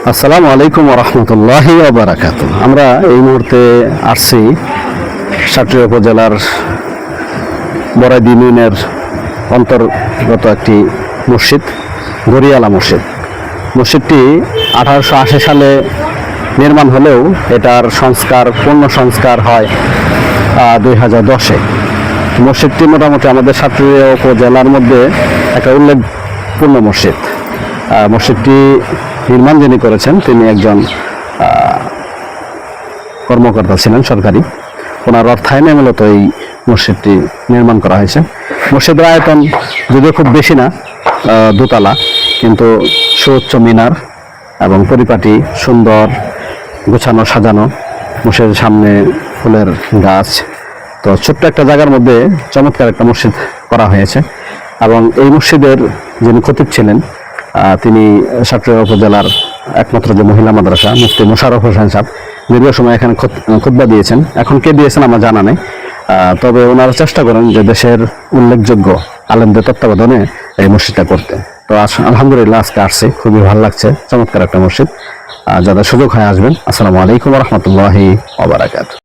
আসসালামু আলাইকুম ওয়া রাহমাতুল্লাহি ওয়া বারাকাতুহু। আমরা এই মুহূর্তে আসছি সাটুরিয়া উপজেলার বড়াইদি ইউনিয়নের অন্তর্গত একটি মসজিদ, গড়িয়ালা মসজিদ। মসজিদটি 1880 সালে নির্মাণ হলেও এটার পূর্ণ সংস্কার হয় 2010-এ। মসজিদটি মোটামুটি আমাদের সাটুরিয়া উপজেলার মধ্যে একটা উল্লেখপূর্ণ মসজিদ। মসজিদটি নির্মাণ যিনি করেছেন তিনি একজন কর্মকর্তা ছিলেন সরকারি। ওনার অর্থায়নে মূলত এই মসজিদটি নির্মাণ করা হয়েছে। মসজিদের আয়তন যদিও খুব বেশি না, দোতলা, কিন্তু সুউচ্চ মিনার এবং পরিপাটি সুন্দর গোছানো সাজানো। মসজিদের সামনে ফুলের গাছ। তো ছোট্ট একটা জায়গার মধ্যে চমৎকার একটা মসজিদ করা হয়েছে। এবং এই মসজিদের যিনি খতিব ছিলেন তিনি সাটুরিয়া উপজেলার একমাত্র যে মহিলা মাদ্রাসা মুফতি মোশাররফ হোসেন সাহেব দীর্ঘ সময় এখানে খুতবা দিয়েছেন। এখন কে দিয়েছেন আমার জানা নেই, তবে ওনারা চেষ্টা করেন যে দেশের উল্লেখযোগ্য আলেমদের তত্ত্বাবধানে এই মসজিদটা করতে। তো আলহামদুলিল্লাহ আজকে আসছে, খুবই ভালো লাগছে। চমৎকার একটা মসজিদ, যাদের সুযোগ হয় আসবেন। আসসালামু আলাইকুম ওয়া রাহমাতুল্লাহি ওয়া বারাকাতুহু।